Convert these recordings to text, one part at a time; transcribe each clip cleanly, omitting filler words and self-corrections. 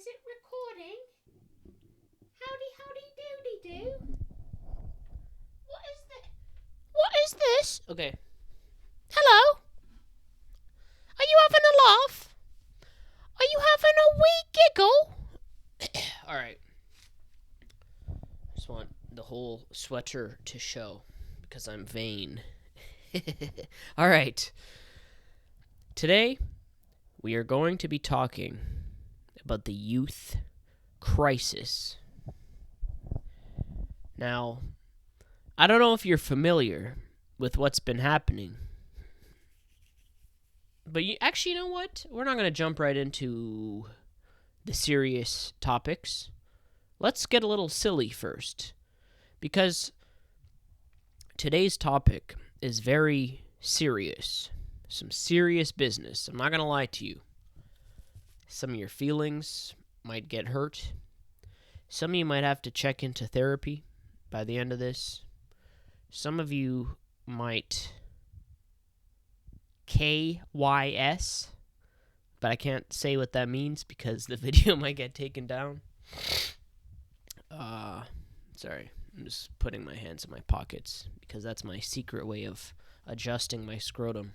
Is it recording? Howdy doody do. What is this? What is this? Okay. Hello? Are you having a laugh? Are you having a wee giggle? Alright. Just want the whole sweater to show because I'm vain. Alright. Today, we are going to be talking about the youth crisis. Now, I don't know if you're familiar with what's been happening, but you know what? We're not going to jump right into the serious topics. Let's get a little silly first, because today's topic is very serious. Some serious business. I'm not going to lie to you. Some of your feelings might get hurt. Some of you might have to check into therapy by the end of this. Some of you might KYS, but I can't say what that means because the video might get taken down. Sorry, I'm just putting my hands in my pockets because that's my secret way of adjusting my scrotum.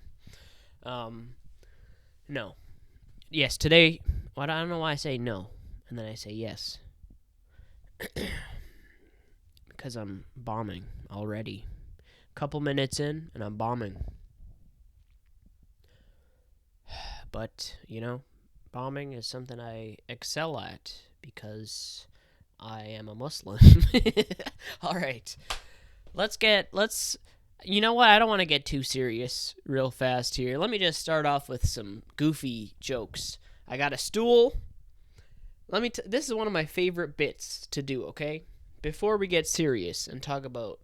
No. Yes, today, I don't know why I say no, and then I say yes. Because I'm bombing already. Couple minutes in, and I'm bombing. But, bombing is something I excel at because I am a Muslim. Alright. You know what? I don't want to get too serious real fast here. Let me just start off with some goofy jokes. I got a stool. This is one of my favorite bits to do, okay? Before we get serious and talk about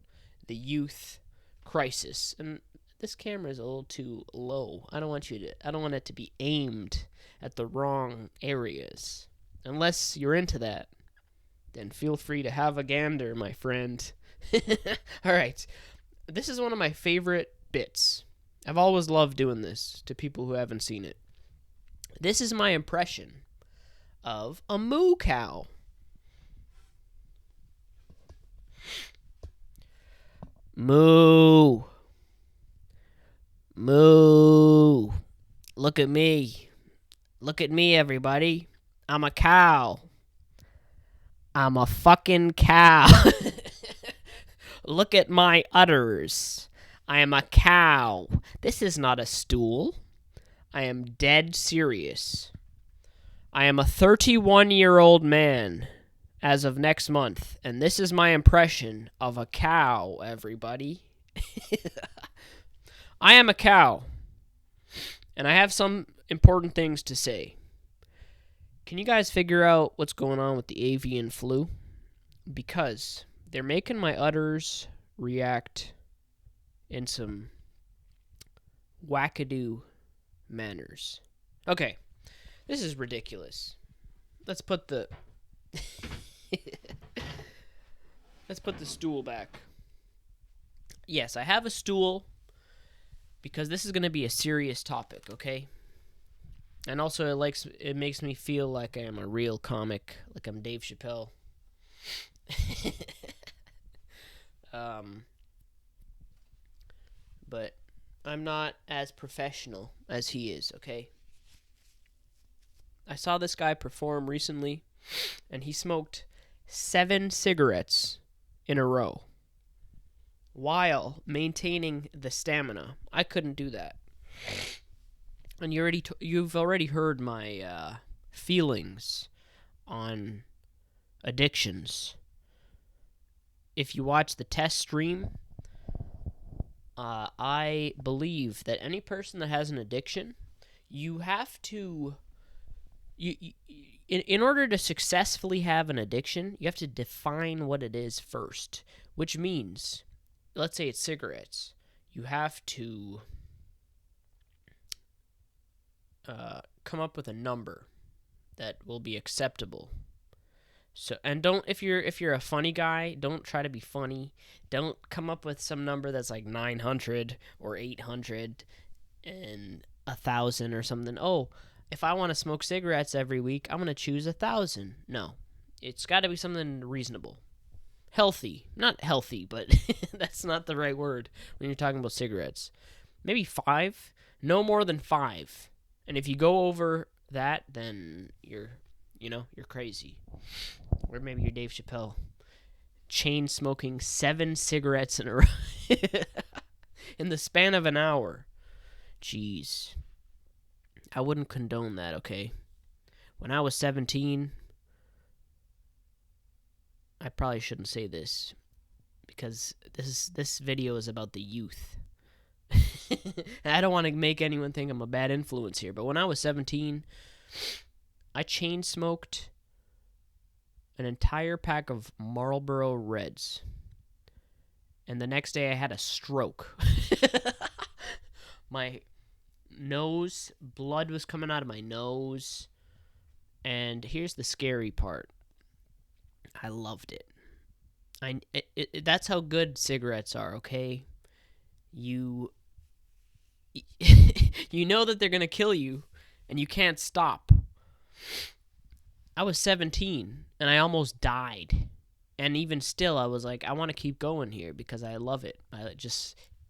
the youth crisis. And this camera is a little too low. I don't want it to be aimed at the wrong areas. Unless you're into that, then feel free to have a gander, my friend. All right. This is one of my favorite bits. I've always loved doing this to people who haven't seen it. This is my impression of a moo cow. Moo. Moo. Look at me. Look at me, everybody. I'm a cow. I'm a fucking cow. Look at my udders. I am a cow. This is not a stool. I am dead serious. I am a 31-year-old man as of next month, and this is my impression of a cow, everybody. I am a cow, and I have some important things to say. Can you guys figure out what's going on with the avian flu? Because they're making my udders react in some wackadoo manners. Okay, this is ridiculous. Let's put the stool back. Yes, I have a stool because this is going to be a serious topic, okay? And also it makes me feel like I am a real comic, like I'm Dave Chappelle. But I'm not as professional as he is, okay? I saw this guy perform recently, and he smoked 7 cigarettes in a row while maintaining the stamina. I couldn't do that. And you've already heard my feelings on addictions. If you watch the test stream, I believe that any person that has an addiction, you have to, in order to successfully have an addiction, you have to define what it is first, which means, let's say it's cigarettes, you have to come up with a number that will be acceptable. So, and don't, if you're a funny guy, don't try to be funny. Don't come up with some number that's like 900 or 800 and 1,000 or something. Oh, if I want to smoke cigarettes every week, I'm going to choose 1,000. No, it's got to be something reasonable. Healthy. Not healthy, but that's not the right word when you're talking about cigarettes. Maybe 5. No more than 5. And if you go over that, then you're crazy. Or maybe you're Dave Chappelle. Chain smoking 7 cigarettes in a row in the span of an hour. Jeez. I wouldn't condone that, okay? When I was 17, I probably shouldn't say this because this video is about the youth. I don't want to make anyone think I'm a bad influence here, but when I was 17, I chain smoked an entire pack of Marlboro Reds. And the next day I had a stroke. My nose, blood was coming out of my nose. And here's the scary part. I loved it. That's how good cigarettes are, okay? You know that they're going to kill you, and you can't stop. I was 17, and I almost died. And even still, I was like, I want to keep going here because I love it.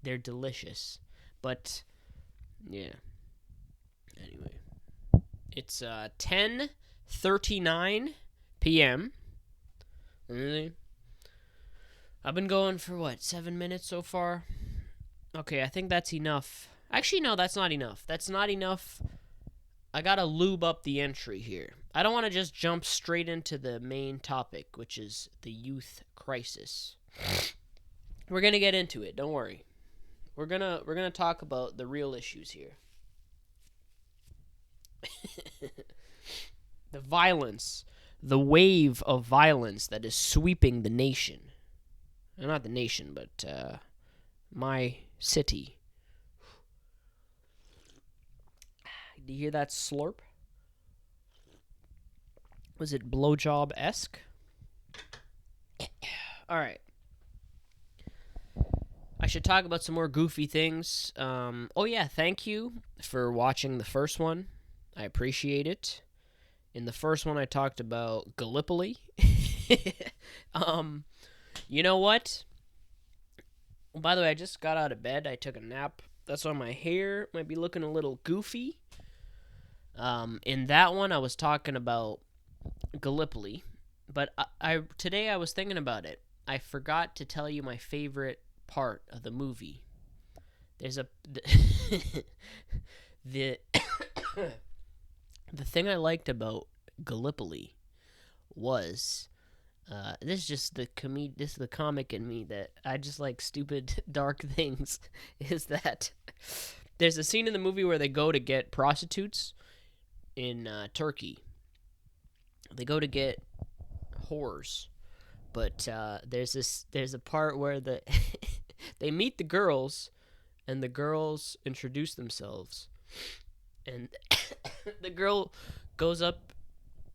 They're delicious. But, yeah. Anyway. It's 10:39 p.m. Really? I've been going for, 7 minutes so far? Okay, I think that's enough. Actually, no, that's not enough. That's not enough. I gotta lube up the entry here. I don't want to just jump straight into the main topic, which is the youth crisis. We're gonna get into it. Don't worry. We're gonna talk about the real issues here. The violence, the wave of violence that is sweeping the nation. Well, not the nation, but my city. Do you hear that slurp? Was it blowjob-esque? Alright. I should talk about some more goofy things. Oh yeah, thank you for watching the first one. I appreciate it. In the first one, I talked about Gallipoli. You know what? By the way, I just got out of bed. I took a nap. That's why my hair might be looking a little goofy. In that one, I was talking about Gallipoli, but today I was thinking about it. I forgot to tell you my favorite part of the movie. There's the thing I liked about Gallipoli was this is just this is the comic in me that I just like stupid dark things. Is that there's a scene in the movie where they go to get prostitutes in Turkey. They go to get whores, but there's a part where they meet the girls, and the girls introduce themselves, and the girl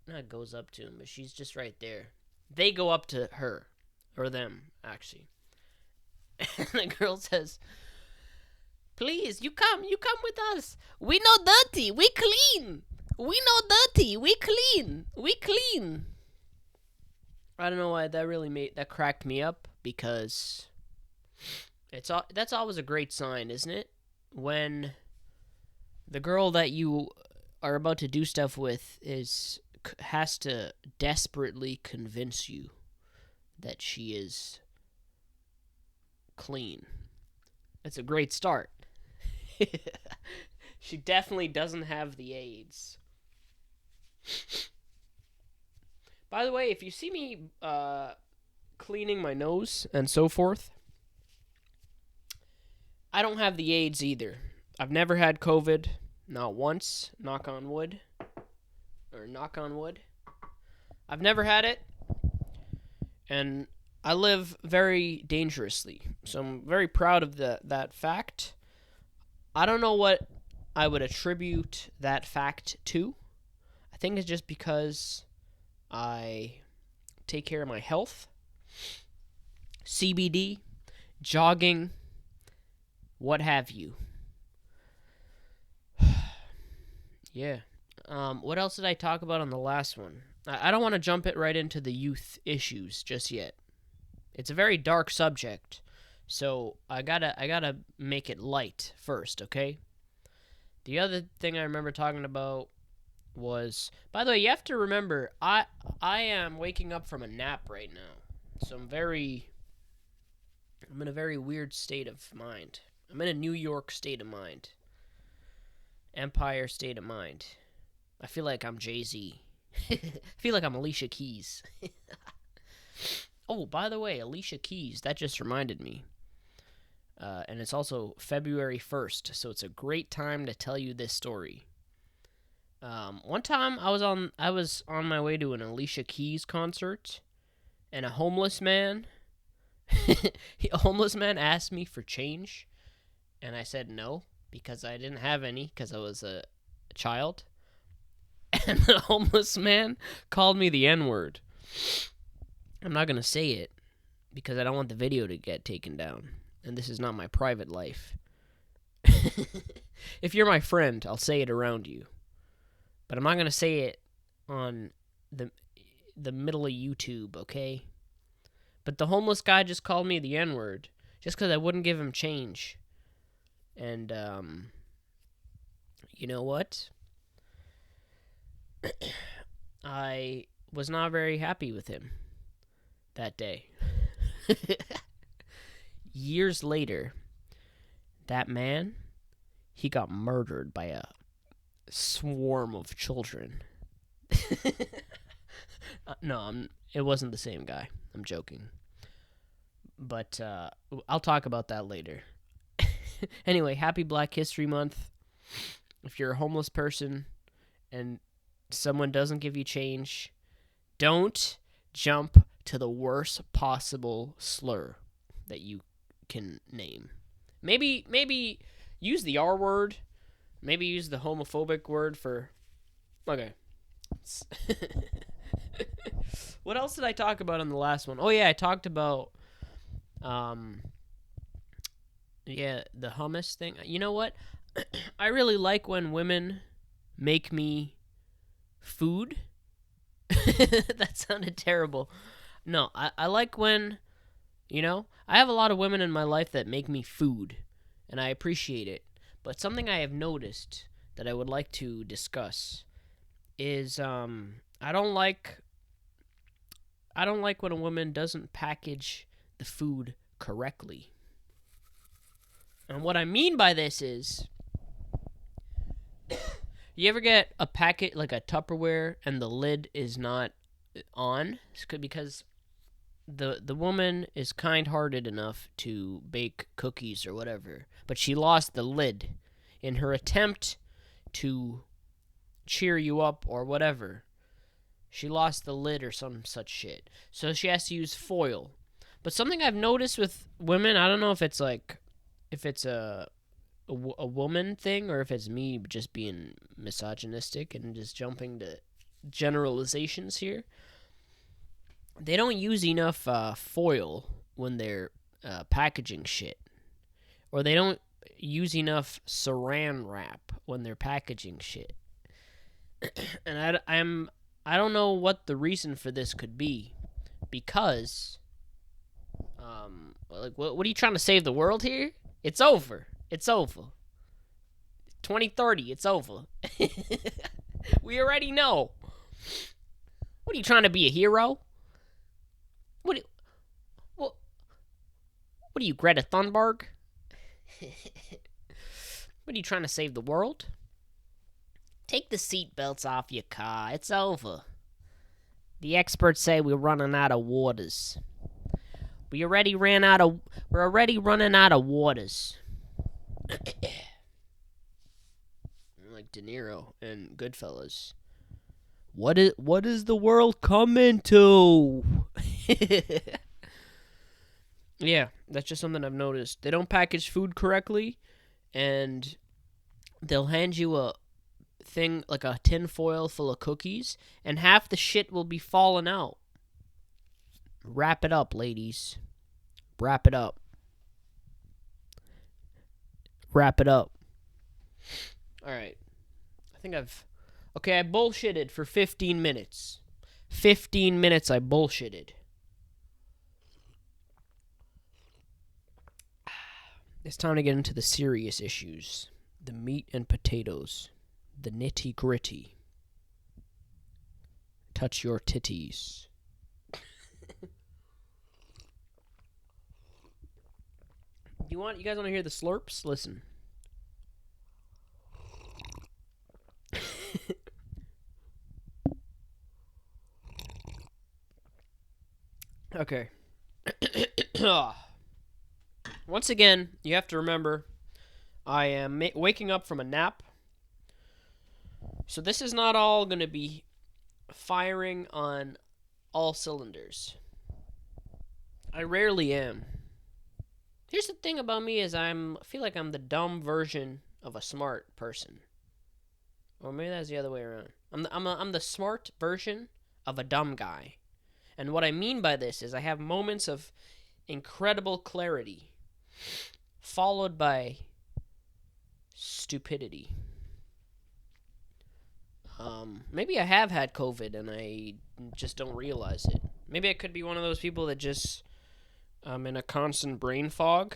not goes up to him, but she's just right there. They go up to her, or them actually, and the girl says, "Please, you come with us. We no dirty, we clean. We no dirty, we clean. We clean." I don't know why that cracked me up, because that's always a great sign, isn't it? When the girl that you are about to do stuff with has to desperately convince you that she is clean. That's a great start. She definitely doesn't have the AIDS. By the way, if you see me cleaning my nose and so forth, I don't have the AIDS either. I've never had COVID, not once, knock on wood. I've never had it, and I live very dangerously, so I'm very proud of that fact. I don't know what I would attribute that fact to. I think it's just because I take care of my health, CBD, jogging, what have you. Yeah. What else did I talk about on the last one? I don't want to jump it right into the youth issues just yet. It's a very dark subject, so I gotta make it light first, okay? The other thing I remember talking about was, by the way, you have to remember, I am waking up from a nap right now, so I'm in a very weird state of mind. I'm in a New York state of mind, Empire state of mind. I feel like I'm Jay-Z. I feel like I'm Alicia Keys. Oh, by the way, Alicia Keys, that just reminded me. And it's also February 1st, so it's a great time to tell you this story. One time I was on my way to an Alicia Keys concert, and a homeless man asked me for change, and I said no because I didn't have any because I was a child. And the homeless man called me the N-word. I'm not going to say it because I don't want the video to get taken down. And this is not my private life. If you're my friend, I'll say it around you. But I'm not going to say it on the middle of YouTube, okay? But the homeless guy just called me the N-word just because I wouldn't give him change. And, you know what? I was not very happy with him that day. Years later, that man, he got murdered by a swarm of children. No, it wasn't the same guy. I'm joking. But I'll talk about that later. Anyway, happy Black History Month. If you're a homeless person and someone doesn't give you change, don't jump to the worst possible slur that you can name. Maybe use the R word. Maybe use the homophobic word for... Okay. What else did I talk about on the last one? Oh, yeah, I talked about... the hummus thing. You know what? I really like when women make me food. That sounded terrible. No, I like when, I have a lot of women in my life that make me food, and I appreciate it. But something I have noticed that I would like to discuss is I don't like when a woman doesn't package the food correctly. And what I mean by this is, you ever get a packet, like a Tupperware, and the lid is not on? It's because the woman is kind-hearted enough to bake cookies or whatever, but she lost the lid in her attempt to cheer you up or whatever. She lost the lid or some such shit. So she has to use foil. But something I've noticed with women, I don't know if it's a woman thing or if it's me just being misogynistic and just jumping to generalizations here. They don't use enough foil when they're packaging shit. Or they don't use enough saran wrap when they're packaging shit. And I don't know what the reason for this could be. Because what are you trying to save the world here? It's over. 2030, it's over. We already know. What are you trying to be, a hero? What are you, Greta Thunberg? What are you trying to save the world? Take the seatbelts off your car. It's over. The experts say we're running out of waters. We're already running out of waters. Like De Niro and Goodfellas. What is the world coming to? Yeah, that's just something I've noticed. They don't package food correctly, and they'll hand you a thing, like a tin foil full of cookies, and half the shit will be falling out. Wrap it up, ladies. Wrap it up. Wrap it up. Alright. I think I've... Okay, I bullshitted for 15 minutes. 15 minutes I bullshitted. It's time to get into the serious issues. The meat and potatoes. The nitty gritty. Touch your titties. You guys want to hear the slurps? Listen. Okay. Once again, you have to remember, I am waking up from a nap. So this is not all going to be firing on all cylinders. I rarely am. Here's the thing about me is I feel like I'm the dumb version of a smart person. Or maybe that's the other way around. I'm the smart version of a dumb guy. And what I mean by this is I have moments of incredible clarity followed by stupidity. Maybe I have had COVID and I just don't realize it. Maybe I could be one of those people that just in a constant brain fog,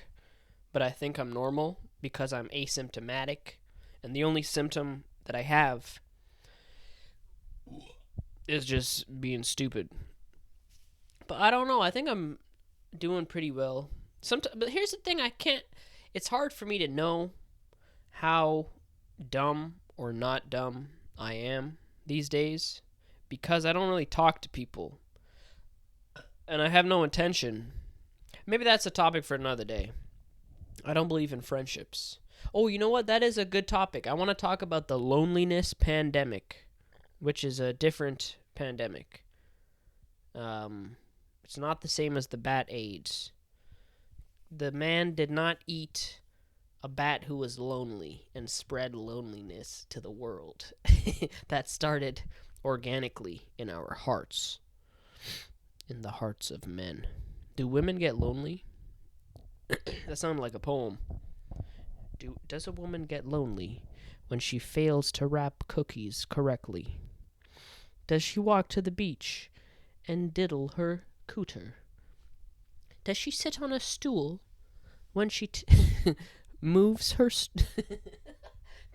but I think I'm normal because I'm asymptomatic, and the only symptom that I have is just being stupid. But I don't know. I think I'm doing pretty well. But here's the thing: it's hard for me to know how dumb or not dumb I am these days because I don't really talk to people, and I have no intention. Maybe that's a topic for another day. I don't believe in friendships. Oh, you know what? That is a good topic. I want to talk about the loneliness pandemic, which is a different pandemic. It's not the same as the bat AIDS. The man did not eat a bat who was lonely and spread loneliness to the world. That started organically in our hearts, in the hearts of men. Do women get lonely? That sounded like a poem. Does a woman get lonely when she fails to wrap cookies correctly? Does she walk to the beach and diddle her cooter? Does she sit on a stool when she moves her...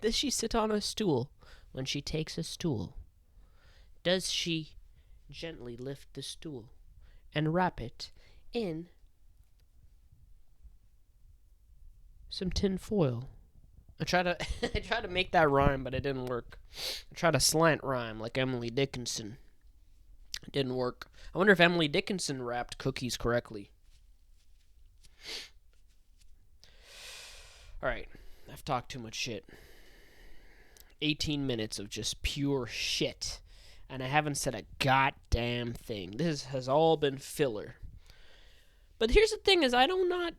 Does she sit on a stool when she takes a stool? Does she gently lift the stool and wrap it in some tin foil? I tried to make that rhyme, but it didn't work. I tried to slant rhyme like Emily Dickinson. It didn't work. I wonder if Emily Dickinson wrapped cookies correctly. Alright, I've talked too much shit. 18 minutes of just pure shit. And I haven't said a goddamn thing. This has all been filler. But here's the thing is I do not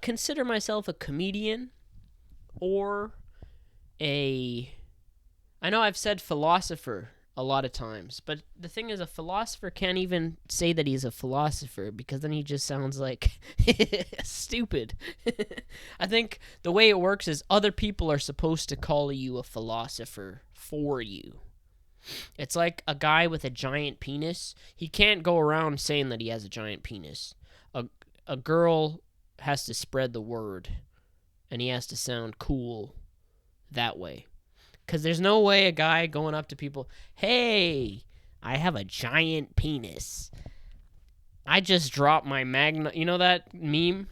consider myself a comedian or I know I've said philosopher a lot of times, but the thing is a philosopher can't even say that he's a philosopher because then he just sounds like stupid. I think the way it works is other people are supposed to call you a philosopher for you. It's like a guy with a giant penis. He can't go around saying that he has a giant penis. A girl has to spread the word, and he has to sound cool that way. Because there's no way a guy going up to people, hey, I have a giant penis. I just dropped my Magnum. You know that meme?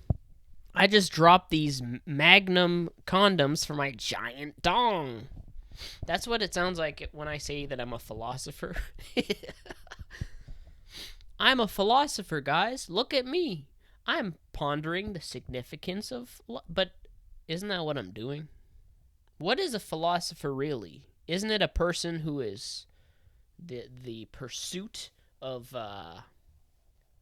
I just dropped these Magnum condoms for my giant dong. That's what it sounds like when I say that I'm a philosopher. I'm a philosopher, guys. Look at me. I'm pondering the significance of... But isn't that what I'm doing? What is a philosopher really? Isn't it a person who is the pursuit of...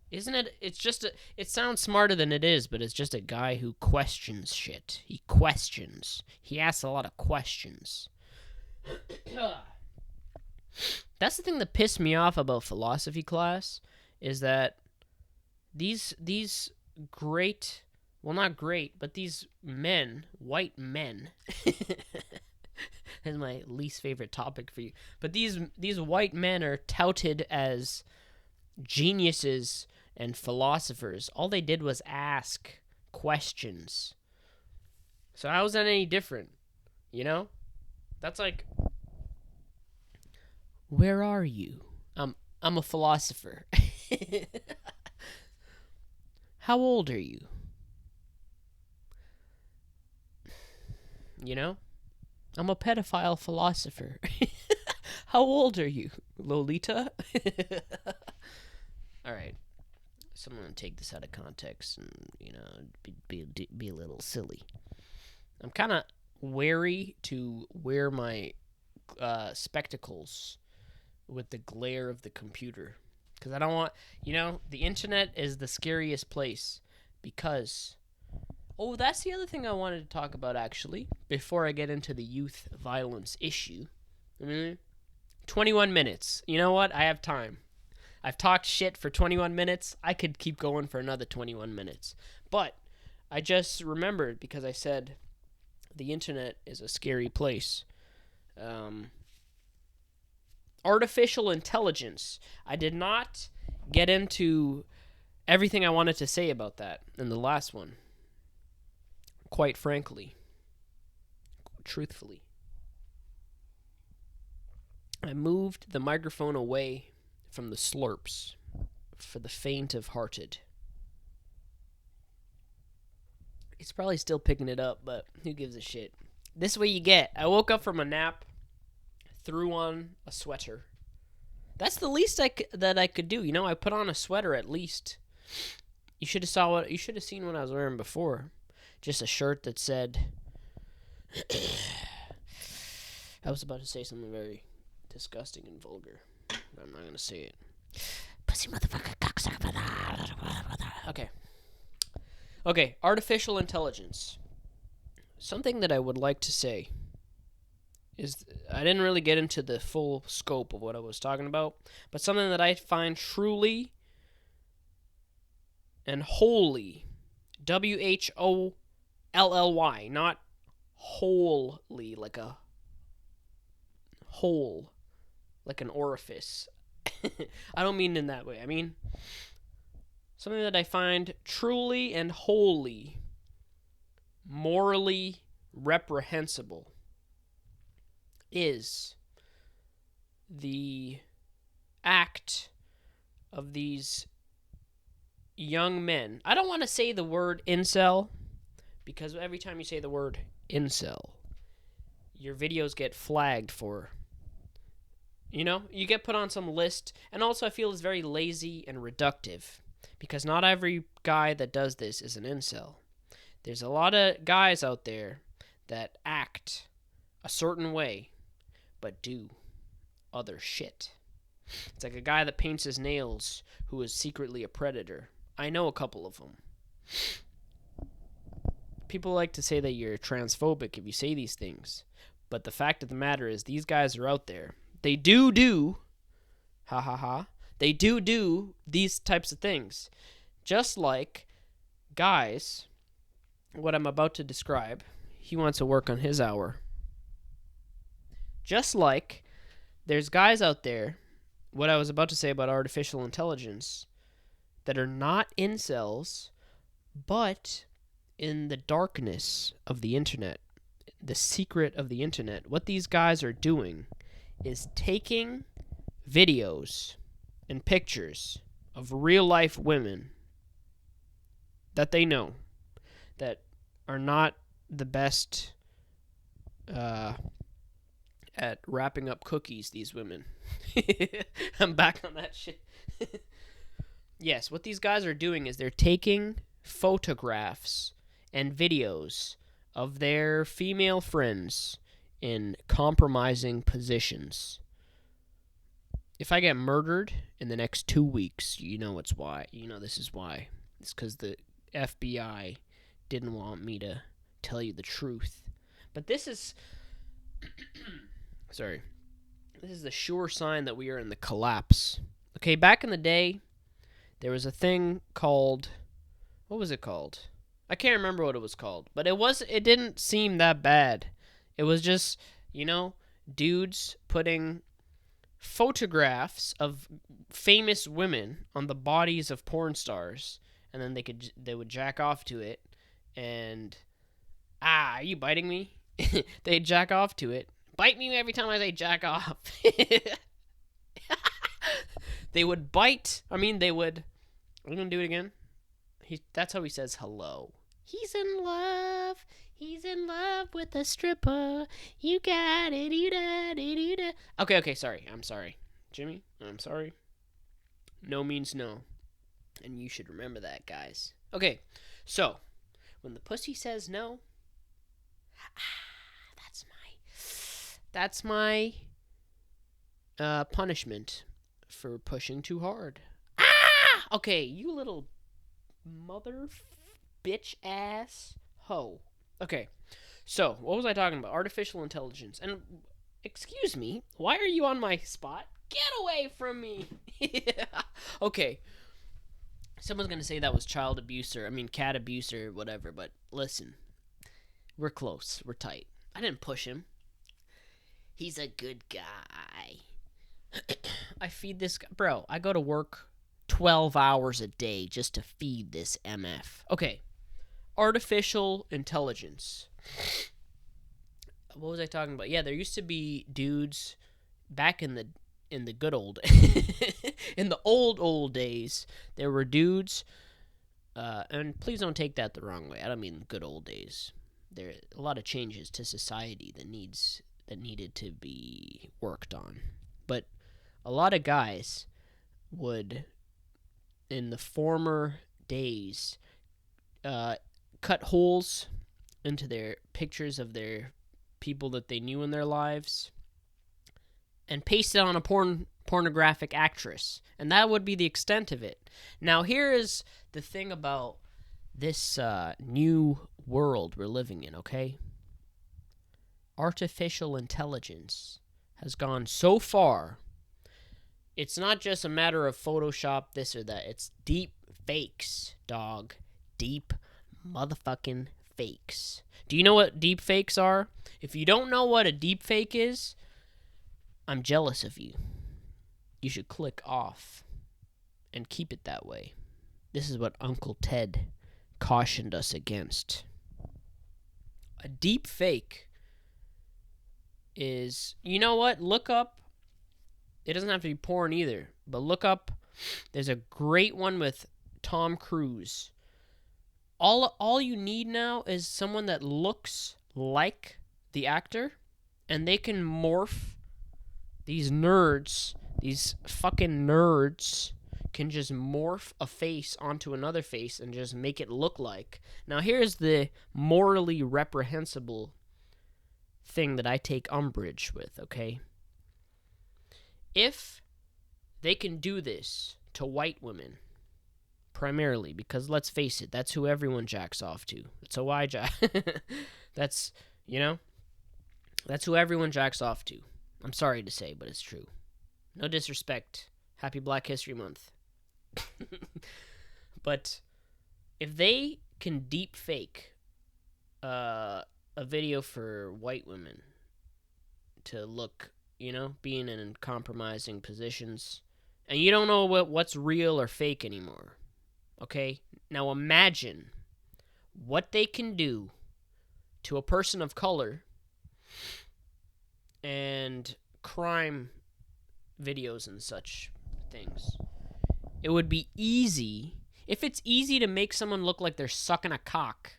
Isn't it... It's just... It sounds smarter than it is, but it's just a guy who questions shit. He questions. He asks a lot of questions. That's the thing that pissed me off about philosophy class, is that these great, well, not great, but these men, white men, That's my least favorite topic for you. But these white men are touted as geniuses and philosophers. All they did was ask questions. So how is that any different? You know? That's like, where are you? I'm a philosopher. How old are you? You know? I'm a pedophile philosopher. How old are you, Lolita? All right. So I'm going to take this out of context and, be a little silly. I'm kind of wary to wear my spectacles with the glare of the computer. Because I don't want, the internet is the scariest place. Because, that's the other thing I wanted to talk about, actually, before I get into the youth violence issue. 21 minutes. You know what? I have time. I've talked shit for 21 minutes. I could keep going for another 21 minutes. But I just remembered, because I said the internet is a scary place. Artificial intelligence. I did not get into everything I wanted to say about that in the last one. Quite frankly. Truthfully. I moved the microphone away from the slurps for the faint of hearted. It's probably still picking it up, but who gives a shit? This way you get. I woke up from a nap, threw on a sweater. That's the least that I could do. I put on a sweater at least. You should have seen what I was wearing before. Just a shirt that said I was about to say something very disgusting and vulgar, but I'm not going to say it. Pussy motherfucker cocksucker. Okay, artificial intelligence. Something that I would like to say is, I didn't really get into the full scope of what I was talking about, but something that I find truly and wholly, WHOLLY, not wholly, like a hole, like an orifice. I don't mean in that way. I mean something that I find truly and wholly morally reprehensible is the act of these young men. I don't want to say the word incel, because every time you say the word incel, your videos get flagged for, you get put on some list. And also I feel it's very lazy and reductive, because not every guy that does this is an incel. There's a lot of guys out there that act a certain way, but do other shit. It's like a guy that paints his nails who is secretly a predator. I know a couple of them. People like to say that you're transphobic if you say these things, but the fact of the matter is these guys are out there. They do they do these types of things. Just like guys, what I'm about to describe, he wants to work on his hour. Just like there's guys out there, what I was about to say about artificial intelligence, that are not incels, but in the darkness of the internet, the secret of the internet, what these guys are doing is taking videos and pictures of real life women that they know that are not the best at wrapping up cookies, these women. I'm back on that shit. Yes, what these guys are doing is they're taking photographs and videos of their female friends in compromising positions. If I get murdered in the next 2 weeks, you know it's why. This is why. It's because the FBI didn't want me to tell you the truth. But this is... Sorry. This is the sure sign that we are in the collapse. Okay, back in the day, there was a thing called... What was it called? I can't remember what it was called. But it didn't seem that bad. It was just You know, dudes putting photographs of famous women on the bodies of porn stars, and then they would jack off to it, and are you biting me? They'd jack off to it. Bite me every time I say jack off. They would bite. I mean, they would. Are we gonna do it again? That's how he says hello. He's in love. He's in love with a stripper. You got it. Okay, sorry. I'm sorry. Jimmy, I'm sorry. No means no. And you should remember that, guys. Okay, so when the pussy says no, that's my punishment for pushing too hard. Okay, you little mother bitch ass hoe. Okay, so what was I talking about? Artificial intelligence. And excuse me, why are you on my spot? Get away from me. Okay, someone's gonna say that was cat abuse or whatever, but listen, we're close, we're tight. I didn't push him. He's a good guy. I feed this guy. Bro, I go to work 12 hours a day just to feed this MF. Okay, artificial intelligence. What was I talking about? Yeah, there used to be dudes back in the good old in the old days. There were dudes, and please don't take that the wrong way. I don't mean good old days. There are a lot of changes to society that needed to be worked on. But a lot of guys would, in the former days, cut holes into their pictures of their people that they knew in their lives and paste it on a pornographic actress. And that would be the extent of it. Now, here is the thing about this new world we're living in, okay? Artificial intelligence has gone so far. It's not just a matter of Photoshop this or that. It's deep fakes, dog. Deep motherfucking fakes. Do you know what deep fakes are? If you don't know what a deep fake is, I'm jealous of you. You should click off and keep it that way. This is what Uncle Ted cautioned us against. A deep fake is, you know what? Look up. It doesn't have to be porn either, but look up. There's a great one with Tom Cruise. All you need now is someone that looks like the actor, and they can morph. These nerds, these fucking nerds, can just morph a face onto another face and just make it look like. Now here's the morally reprehensible thing that I take umbrage with, okay? If they can do this to white women, primarily, because let's face it, that's who everyone jacks off to. That's who I jack. That's, that's who everyone jacks off to. I'm sorry to say, but it's true. No disrespect. Happy Black History Month. But if they can deep fake a video for white women to look, being in compromising positions, and you don't know what's real or fake anymore, okay? Now imagine what they can do to a person of color and crime videos and such things. It would be easy. If it's easy to make someone look like they're sucking a cock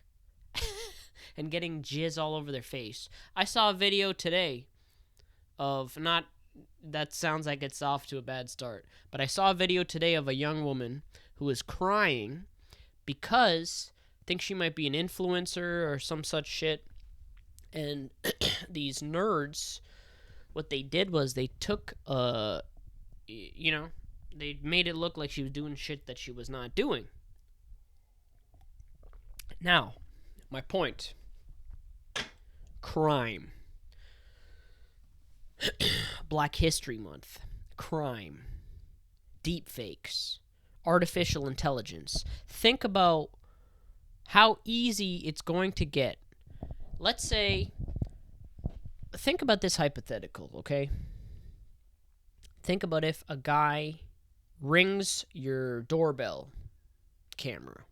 and getting jizz all over their face. I saw a video today of that sounds like it's off to a bad start, but I saw a video today of a young woman who was crying because I think she might be an influencer or some such shit. And these nerds, what they did was they took, they made it look like she was doing shit that she was not doing. Now, my point. Crime. Black History Month. Crime. Deepfakes. Artificial intelligence. Think about how easy it's going to get. Let's say think about this hypothetical, okay? Think about if a guy rings your doorbell camera,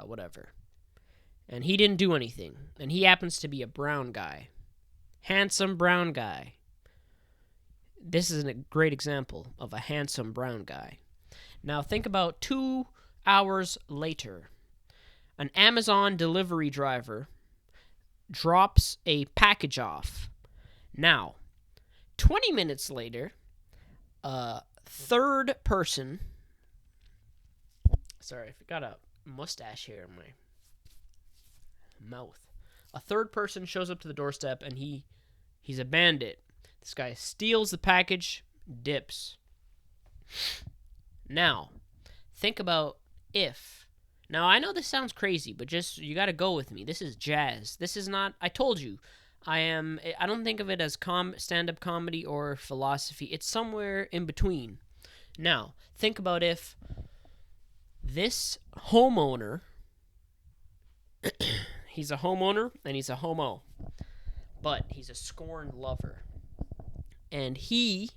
whatever, and he didn't do anything, and he happens to be a brown guy, handsome brown guy. This is a great example of a handsome brown guy. Now think about 2 hours later. An Amazon delivery driver drops a package off. Now, 20 minutes later, a third person... Sorry, I got a mustache here in my mouth. A third person shows up to the doorstep, and he's a bandit. This guy steals the package, dips. Now, think about if... Now, I know this sounds crazy, but just, you gotta go with me. This is jazz. This is not... I told you, I don't think of it as stand-up comedy or philosophy. It's somewhere in between. Now, think about if this homeowner... he's a homeowner, and he's a homo. But he's a scorned lover. And he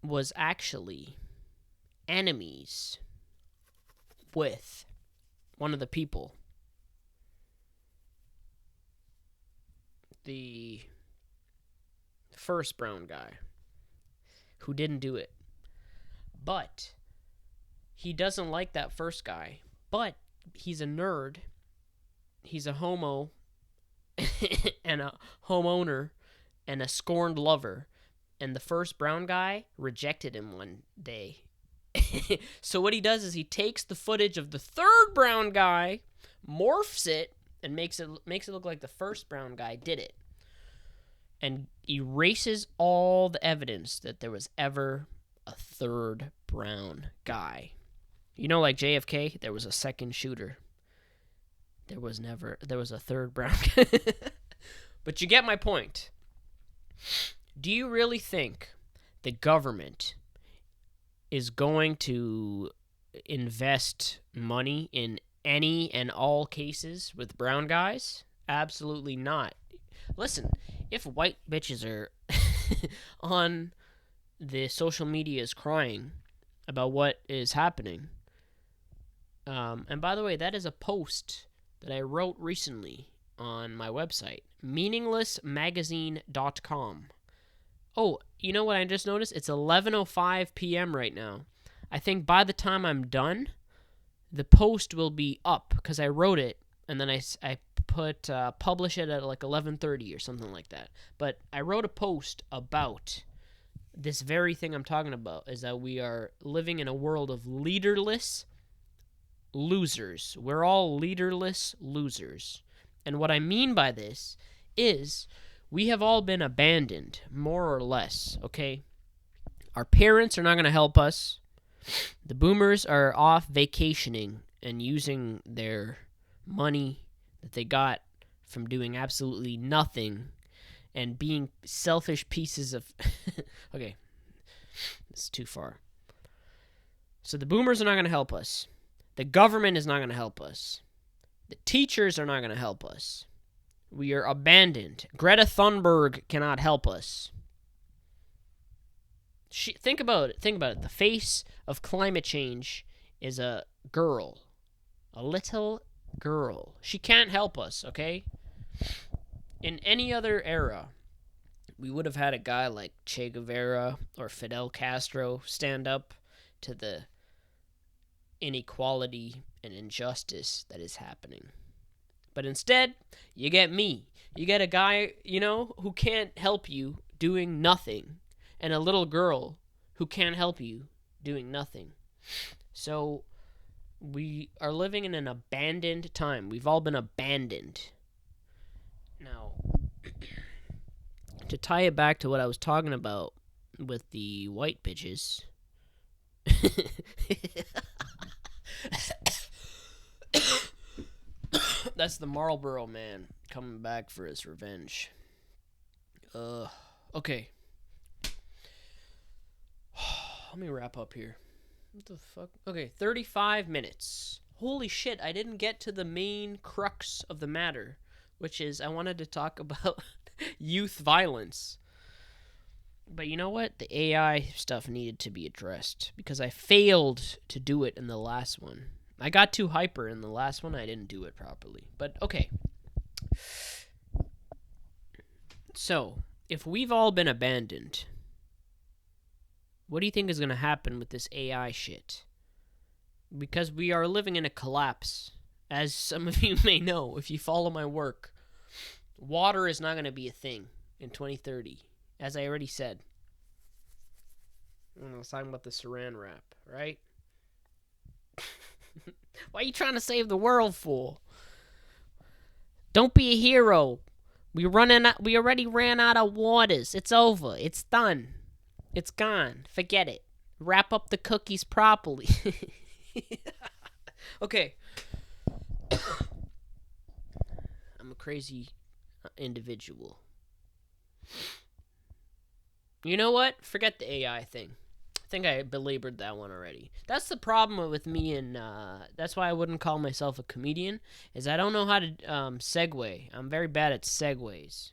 was actually enemies with one of the people. The first brown guy who didn't do it. But he doesn't like that first guy. But he's a nerd. He's a homo and a homeowner and a scorned lover. And the first brown guy rejected him one day. So what he does is he takes the footage of the third brown guy, morphs it, and makes it look like the first brown guy did it. And erases all the evidence that there was ever a third brown guy. You know, like JFK, there was a second shooter. There was a third brown guy. But you get my point. Do you really think the government is going to invest money in any and all cases with brown guys? Absolutely not. Listen, if white bitches are on the social medias crying about what is happening, and by the way, that is a post that I wrote recently on my website, meaninglessmagazine.com. Oh, you know what I just noticed? It's 11:05 p.m. right now. I think by the time I'm done, the post will be up because I wrote it and then I put publish it at like 11:30 or something like that. But I wrote a post about this very thing I'm talking about, is that we are living in a world of leaderless losers. We're all leaderless losers. And what I mean by this is we have all been abandoned, more or less, okay? Our parents are not going to help us. The boomers are off vacationing and using their money that they got from doing absolutely nothing and being selfish pieces of... Okay, this is too far. So the boomers are not going to help us. The government is not going to help us. The teachers are not going to help us. We are abandoned. Greta Thunberg cannot help us. Think about it. The face of climate change is a girl. A little girl. She can't help us, okay? In any other era, we would have had a guy like Che Guevara or Fidel Castro stand up to the inequality and injustice that is happening. But instead, you get me. You get a guy, who can't help you doing nothing, and a little girl who can't help you doing nothing. So we are living in an abandoned time. We've all been abandoned. Now, to tie it back to what I was talking about with the white bitches... That's the Marlboro Man coming back for his revenge. Okay. Let me wrap up here. What the fuck? Okay, 35 minutes. Holy shit, I didn't get to the main crux of the matter, which is I wanted to talk about youth violence. But you know what? The AI stuff needed to be addressed because I failed to do it in the last one. I got too hyper in the last one. I didn't do it properly. But okay. So, if we've all been abandoned, what do you think is going to happen with this AI shit? Because we are living in a collapse. As some of you may know, if you follow my work, water is not going to be a thing in 2030, as I already said. I was talking about the saran wrap, right? Why are you trying to save the world, fool? Don't be a hero. We already ran out of waters. It's over. It's done. It's gone. Forget it. Wrap up the cookies properly. Okay. I'm a crazy individual. You know what? Forget the AI thing. I think I belabored that one already. That's the problem with me, and that's why I wouldn't call myself a comedian, is I don't know how to segue. I'm very bad at segues.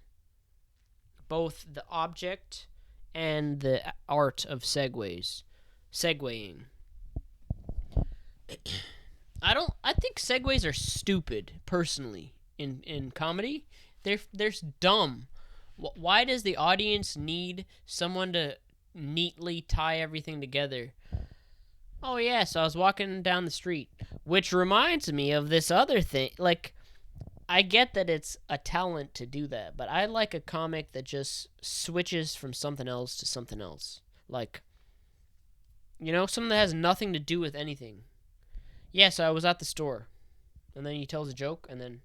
Both the object and the art of segues. Segueing. I think segues are stupid, personally, in comedy. They're dumb. Why does the audience need someone to neatly tie everything together? Oh, yeah, so I was walking down the street, which reminds me of this other thing. Like, I get that it's a talent to do that, but I like a comic that just switches from something else to something else. Like, something that has nothing to do with anything. Yeah, so I was at the store, and then he tells a joke, and then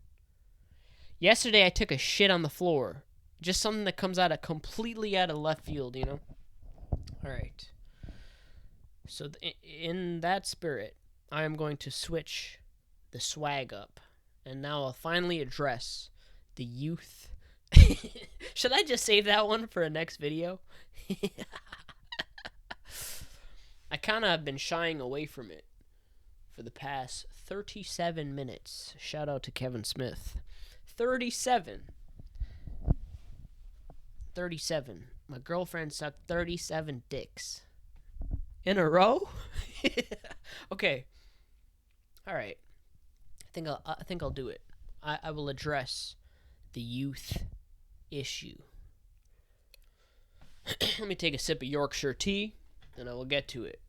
yesterday I took a shit on the floor. Just something that comes completely out of left field, All right. So in that spirit, I am going to switch the swag up, and now I'll finally address the youth. Should I just save that one for a next video? I kind of have been shying away from it for the past 37 minutes. Shout out to Kevin Smith. 37. My girlfriend sucked 37 dicks. In a row? Okay. All right. I think I'll do it. I will address the youth issue. Let me take a sip of Yorkshire tea, and I will get to it.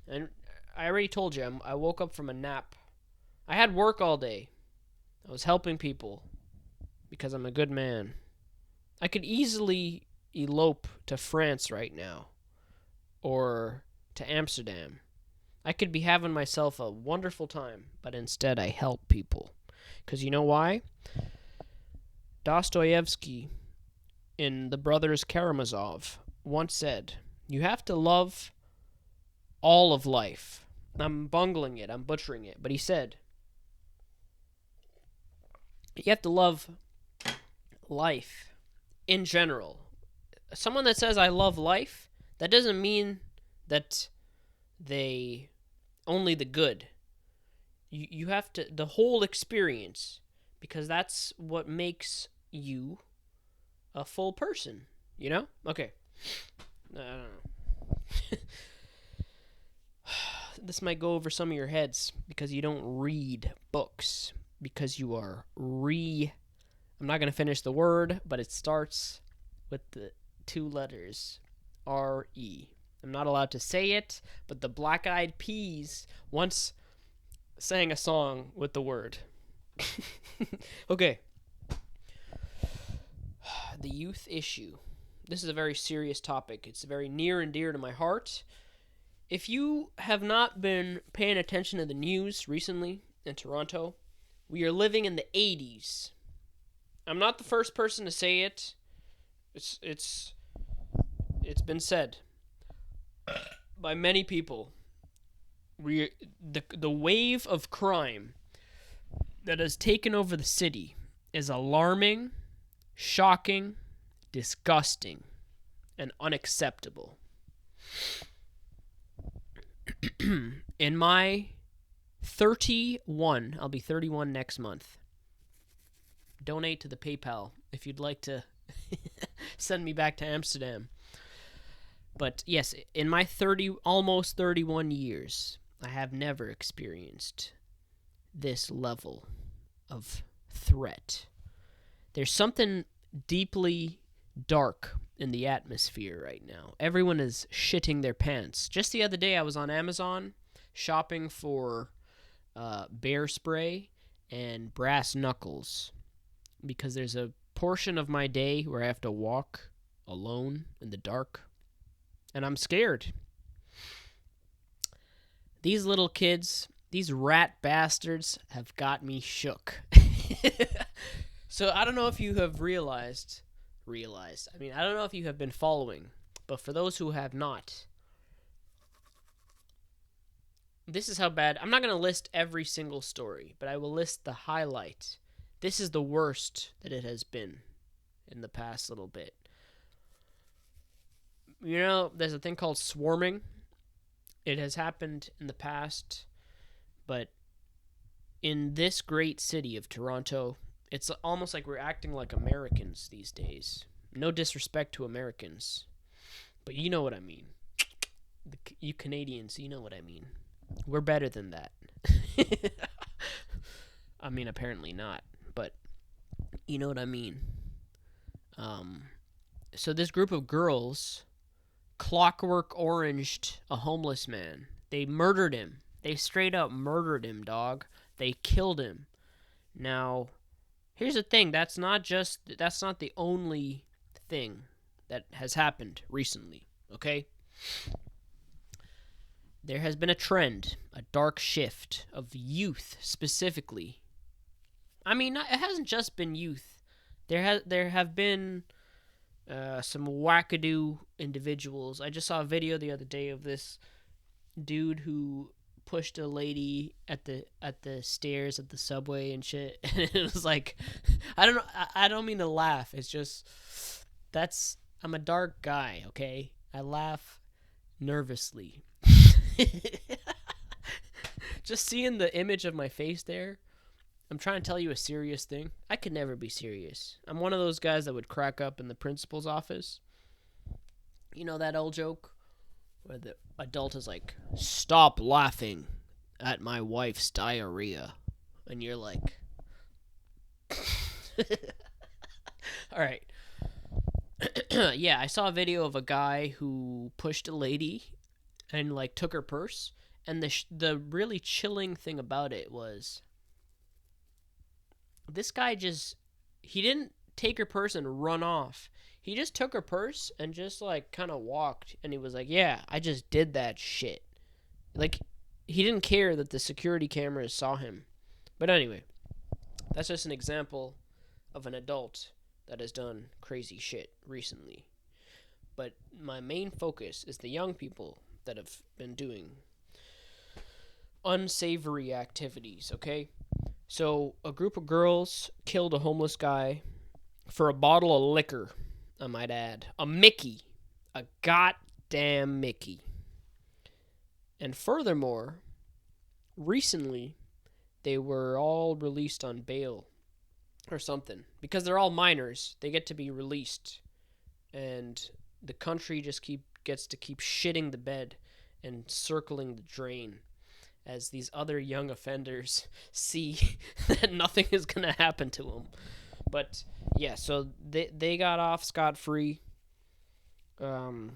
And I already told you, I woke up from a nap. I had work all day. I was helping people because I'm a good man. I could easily elope to France right now or to Amsterdam. I could be having myself a wonderful time, but instead I help people. Because you know why? Dostoevsky in The Brothers Karamazov once said, you have to love all of life. I'm bungling it, I'm butchering it, but he said, you have to love life in general. Someone that says I love life, that doesn't mean that they only the good. You have to, the whole experience, because that's what makes you a full person, Okay. I don't know. This might go over some of your heads because you don't read books, because you are I'm not going to finish the word, but it starts with the two letters, R-E. I'm not allowed to say it, but the Black Eyed Peas once sang a song with the word. Okay. The youth issue. This is a very serious topic. It's very near and dear to my heart. If you have not been paying attention to the news recently in Toronto, we are living in the 80s. I'm not the first person to say it. It's been said by many people. The wave of crime that has taken over the city is alarming, shocking, disgusting, and unacceptable. In my 31, I'll be 31 next month, donate to the PayPal if you'd like to send me back to Amsterdam. But yes, in my almost 31 years, I have never experienced this level of threat. There's something deeply dark in the atmosphere right now. Everyone is shitting their pants. Just the other day, I was on Amazon shopping for bear spray and brass knuckles because there's a portion of my day where I have to walk alone in the dark, and I'm scared. These little kids, these rat bastards, have got me shook. So I don't know if you have realized. I don't know if you have been following, but for those who have not, this is how bad. I'm not going to list every single story, but I will list the highlight. This is the worst that it has been in the past little bit. You know, there's a thing called swarming. It has happened in the past, but in this great city of Toronto, it's almost like we're acting like Americans these days. No disrespect to Americans, but you know what I mean. You Canadians, you know what I mean. We're better than that. I mean, apparently not, but you know what I mean. So this group of girls clockwork oranged a homeless man. They murdered him. They straight up murdered him, dog. They killed him. Now, here's the thing. That's not the only thing that has happened recently, okay? There has been a trend, a dark shift of youth specifically. I mean, it hasn't just been youth. There have been some wackadoo individuals. I just saw a video the other day of this dude who pushed a lady at the stairs at the subway and shit. And it was like, I don't mean to laugh. It's just I'm a dark guy, okay? I laugh nervously. Just seeing the image of my face there, I'm trying to tell you a serious thing. I could never be serious. I'm one of those guys that would crack up in the principal's office. You know that old joke where the adult is like, "Stop laughing at my wife's diarrhea." And you're like, all right. Yeah, I saw a video of a guy who pushed a lady and like took her purse. And the really chilling thing about it was this guy he didn't take her purse and run off. He just took her purse and just like kind of walked. And he was like, "Yeah, I just did that shit." Like, he didn't care that the security cameras saw him. But anyway, that's just an example of an adult that has done crazy shit recently. But my main focus is the young people that have been doing unsavory activities, okay? So, a group of girls killed a homeless guy for a bottle of liquor, I might add. A Mickey. A goddamn Mickey. And furthermore, recently, they were all released on bail or something. Because they're all minors, they get to be released. And the country just gets to keep shitting the bed and circling the drain as these other young offenders see that nothing is going to happen to them. But, yeah, so they got off scot-free. There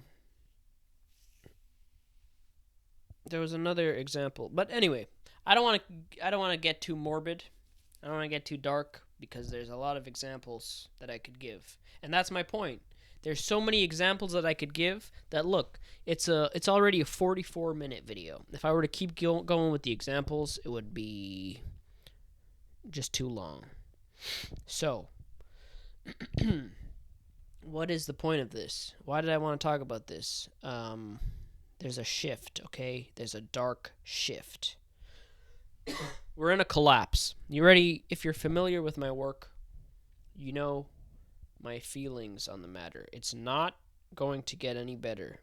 was another example. But anyway, I don't want to get too morbid. I don't want to get too dark because there's a lot of examples that I could give. And that's my point. There's so many examples that I could give that, look, it's already a 44-minute video. If I were to keep going with the examples, it would be just too long. So, what is the point of this? Why did I want to talk about this? There's a shift, okay? There's a dark shift. We're in a collapse. You ready? If you're familiar with my work, you know my feelings on the matter. It's not going to get any better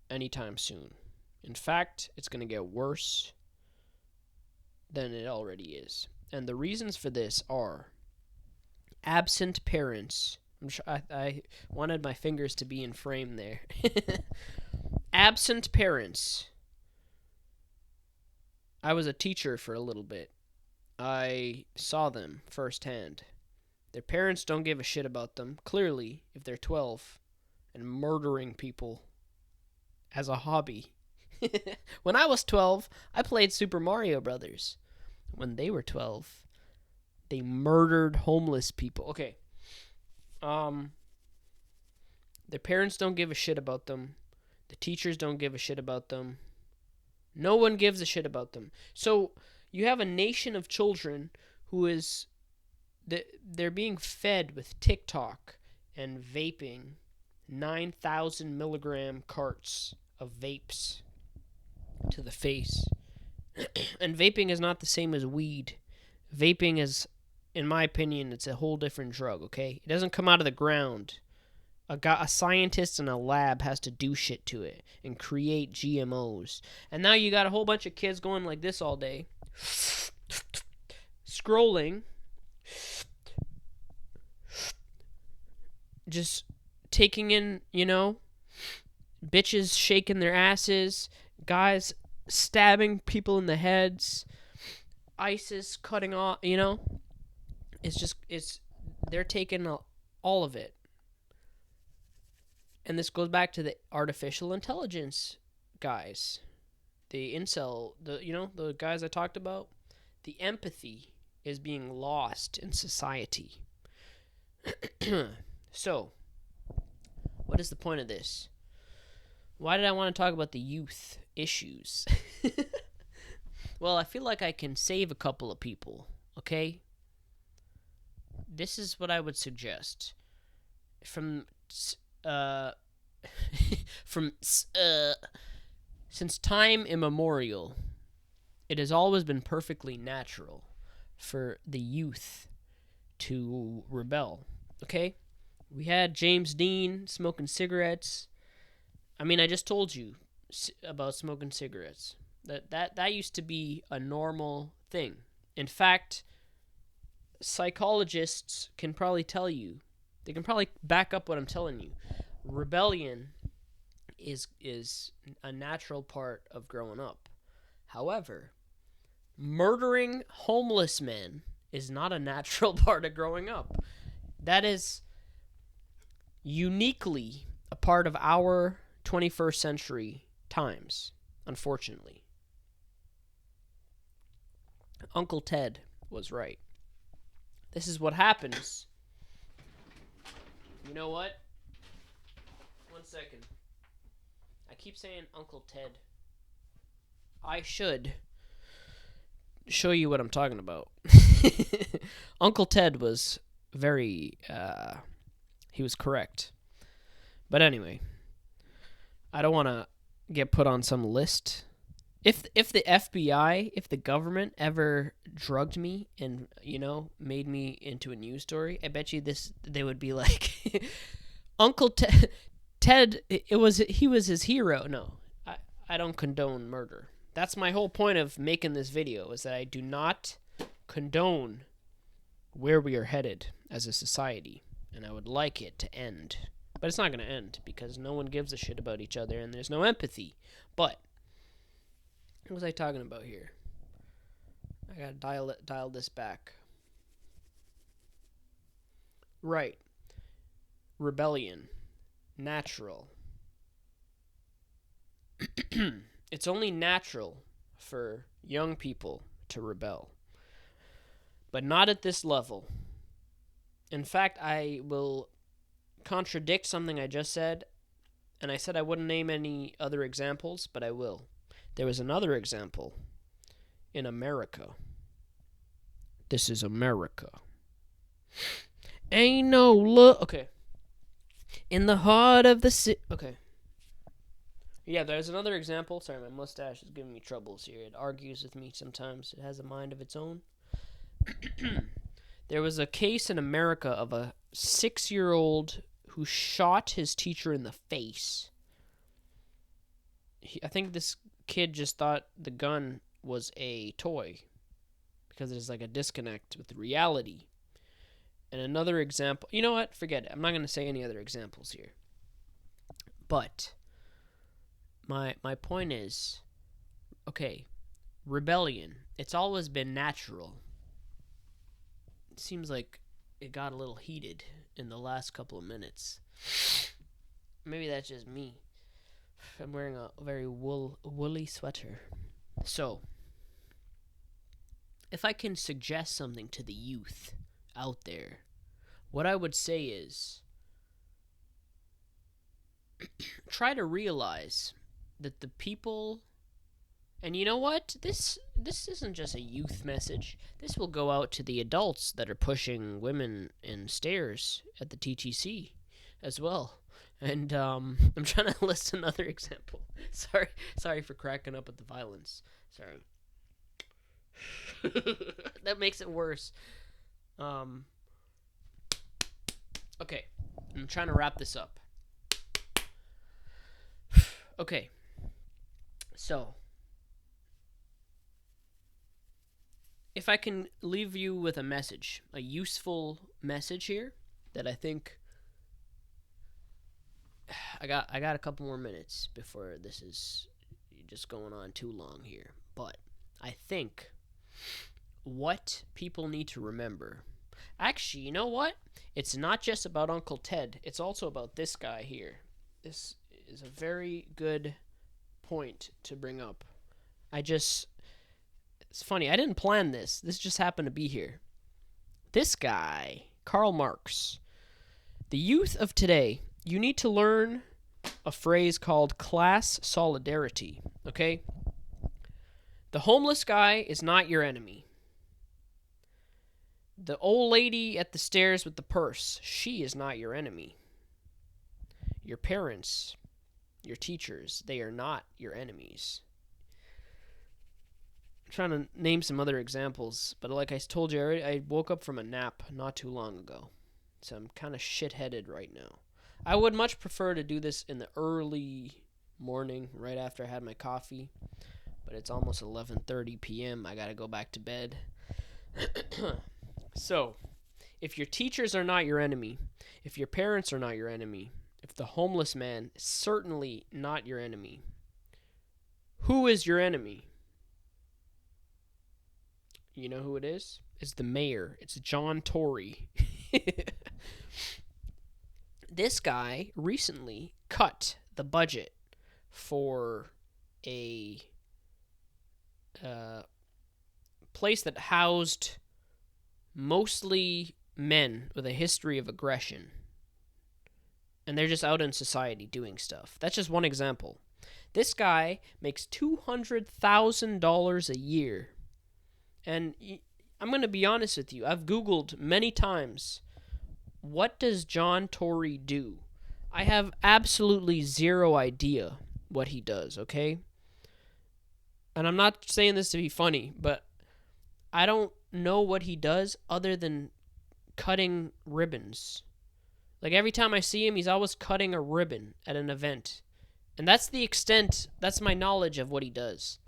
anytime soon. In fact, it's going to get worse than it already is. And the reasons for this are Absent parents. I wanted my fingers to be in frame there. Absent parents. I was a teacher for a little bit. I saw them firsthand. Their parents don't give a shit about them, clearly, if they're 12 and murdering people as a hobby. When I was 12, I played Super Mario Brothers. When they were 12, they murdered homeless people. Okay. Their parents don't give a shit about them. The teachers don't give a shit about them. No one gives a shit about them. So you have a nation of children who is... they're being fed with TikTok and vaping 9,000 milligram carts of vapes to the face. And vaping is not the same as weed. Vaping is, in my opinion, it's a whole different drug, okay? It doesn't come out of the ground. A scientist in a lab has to do shit to it and create GMOs. And now you got a whole bunch of kids going like this all day. Scrolling. Just taking in, bitches shaking their asses, guys stabbing people in the heads, ISIS cutting off, they're taking all of it. And this goes back to the artificial intelligence guys, the incel, the guys I talked about. The empathy is being lost in society. So, what is the point of this? Why did I want to talk about the youth issues? Well, I feel like I can save a couple of people, okay? This is what I would suggest. Since time immemorial, it has always been perfectly natural for the youth to rebel, okay? We had James Dean smoking cigarettes. I mean, I just told you about smoking cigarettes. That used to be a normal thing. In fact, psychologists can probably tell you, they can probably back up what I'm telling you. Rebellion is a natural part of growing up. However, murdering homeless men is not a natural part of growing up. That is uniquely a part of our 21st century times, unfortunately. Uncle Ted was right. This is what happens. You know what? 1 second. I keep saying Uncle Ted. I should show you what I'm talking about. Uncle Ted was very, he was correct. But anyway, I don't want to get put on some list. If the FBI, if the government ever drugged me and, made me into a news story, I bet you they would be like, Uncle Ted, he was his hero. No, I don't condone murder. That's my whole point of making this video, is that I do not condone where we are headed as a society, and I would like it to end. But it's not going to end, because no one gives a shit about each other, and there's no empathy. But what was I talking about here? I gotta dial this back. Right. Rebellion. Natural. It's only natural for young people to rebel. But not at this level. In fact, I will contradict something I just said, and I said I wouldn't name any other examples, but I will. There was another example in America. This is America. Ain't no look. Okay. In the heart of the city. Okay. Yeah, there's another example. Sorry, my mustache is giving me troubles here. It argues with me sometimes. It has a mind of its own. There was a case in America of a 6-year-old who shot his teacher in the face. I think this kid just thought the gun was a toy, because there's like a disconnect with reality. And another example, you know what? Forget it. I'm not going to say any other examples here. But my point is, okay, rebellion. It's always been natural. It seems like it got a little heated in the last couple of minutes. Maybe that's just me. I'm wearing a very woolly sweater. So, if I can suggest something to the youth out there, what I would say is try to realize that the people, and you know what? This isn't just a youth message. This will go out to the adults that are pushing women in stairs at the TTC as well. And I'm trying to list another example. Sorry for cracking up at the violence. Sorry. That makes it worse. Okay, I'm trying to wrap this up. Okay, so if I can leave you with a message, a useful message here that I think I got a couple more minutes before this is just going on too long here. But I think what people need to remember. Actually, you know what? It's not just about Uncle Ted. It's also about this guy here. This is a very good point to bring up. It's funny. I didn't plan this. This just happened to be here. This guy, Karl Marx. The youth of today, you need to learn a phrase called class solidarity, okay? The homeless guy is not your enemy. The old lady at the stairs with the purse, she is not your enemy. Your parents, your teachers, they are not your enemies. I'm trying to name some other examples, but like I told you, I woke up from a nap not too long ago. So I'm kind of shit-headed right now. I would much prefer to do this in the early morning, right after I had my coffee. But it's almost 11:30 p.m. I gotta go back to bed. So, if your teachers are not your enemy, if your parents are not your enemy, if the homeless man is certainly not your enemy, who is your enemy? You know who it is? It's the mayor. It's John Tory. This guy recently cut the budget for a place that housed mostly men with a history of aggression. And they're just out in society doing stuff. That's just one example. This guy makes $200,000 a year. And I'm going to be honest with you. I've Googled many times, what does John Tory do? I have absolutely zero idea what he does, okay? And I'm not saying this to be funny, but I don't know what he does other than cutting ribbons. Like every time I see him, he's always cutting a ribbon at an event. And that's the extent, that's my knowledge of what he does.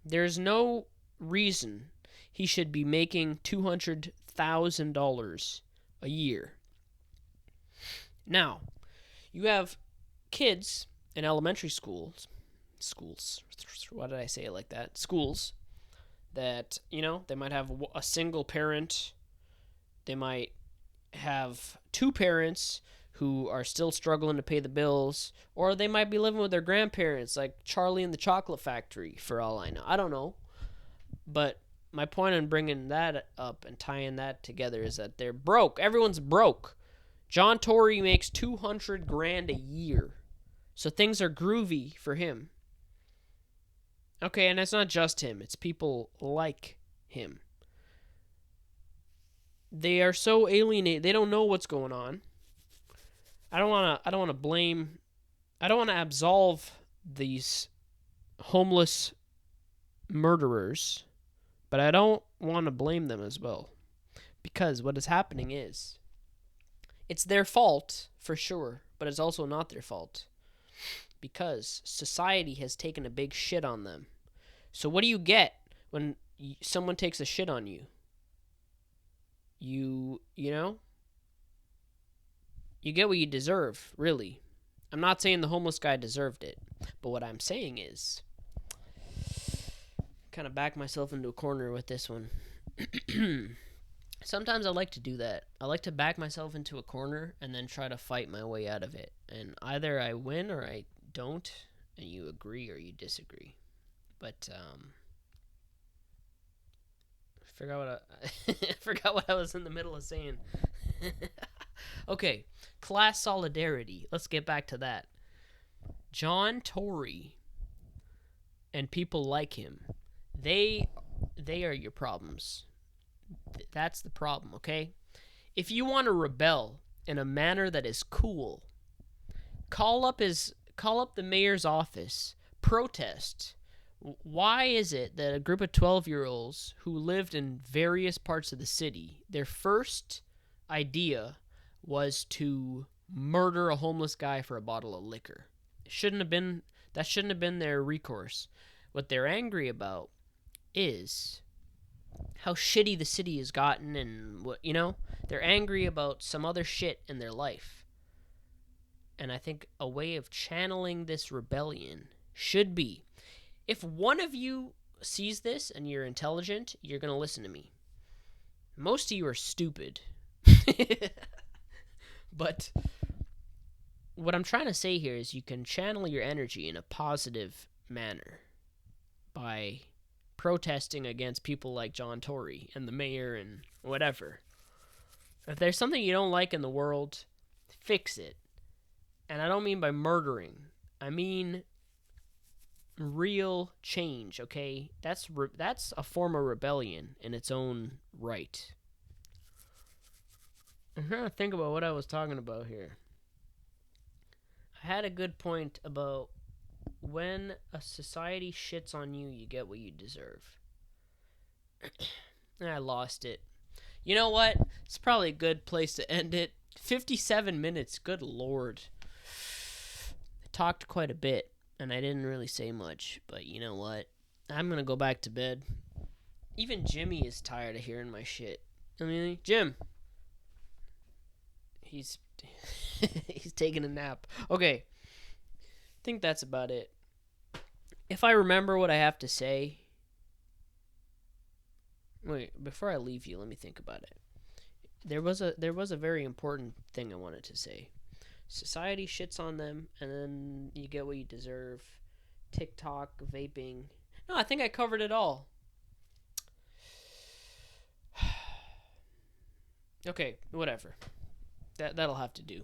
There's no reason he should be making $200,000 a year. Now, you have kids in elementary schools, why did I say it like that? Schools that, they might have a single parent, they might have two parents who are still struggling to pay the bills, or they might be living with their grandparents, like Charlie and the Chocolate Factory, for all I know. I don't know. But my point in bringing that up and tying that together is that they're broke. Everyone's broke. John Tory makes $200,000 a year. So things are groovy for him. Okay, and it's not just him. It's people like him. They are so alienated. They don't know what's going on. I don't want to absolve these homeless murderers, but I don't want to blame them as well. Because what is happening is, it's their fault for sure, but it's also not their fault. Because society has taken a big shit on them. So what do you get when someone takes a shit on you? you know, you get what you deserve, really. I'm not saying the homeless guy deserved it, but what I'm saying is kind of back myself into a corner with this one. Sometimes I like to do that. I like to back myself into a corner and then try to fight my way out of it. And either I win or I don't, and you agree or you disagree. But I forgot what I forgot what I was in the middle of saying. Okay, class solidarity. Let's get back to that. John Tory and people like him, they are your problems. That's the problem, okay? If you want to rebel in a manner that is cool, call up the mayor's office, protest. Why is it that a group of 12-year-olds who lived in various parts of the city, their first idea was to murder a homeless guy for a bottle of liquor? That shouldn't have been their recourse. What they're angry about is how shitty the city has gotten, and they're angry about some other shit in their life. And I think a way of channeling this rebellion should be, if one of you sees this and you're intelligent, you're going to listen to me. Most of you are stupid. But what I'm trying to say here is you can channel your energy in a positive manner by protesting against people like John Tory and the mayor and whatever. If there's something you don't like in the world, fix it. And I don't mean by murdering. I mean real change, okay? That's a form of rebellion in its own right. I'm trying to think about what I was talking about here. I had a good point about when a society shits on you, you get what you deserve. I lost it. You know what? It's probably a good place to end it. 57 minutes, good lord. I talked quite a bit, and I didn't really say much, but you know what? I'm gonna go back to bed. Even Jimmy is tired of hearing my shit. I mean, Jim. He's taking a nap. Okay. I think that's about it. If I remember what I have to say... Wait, before I leave you, let me think about it. There was a very important thing I wanted to say. Society shits on them, and then you get what you deserve. TikTok, vaping. No, I think I covered it all. Okay, whatever. That'll have to do.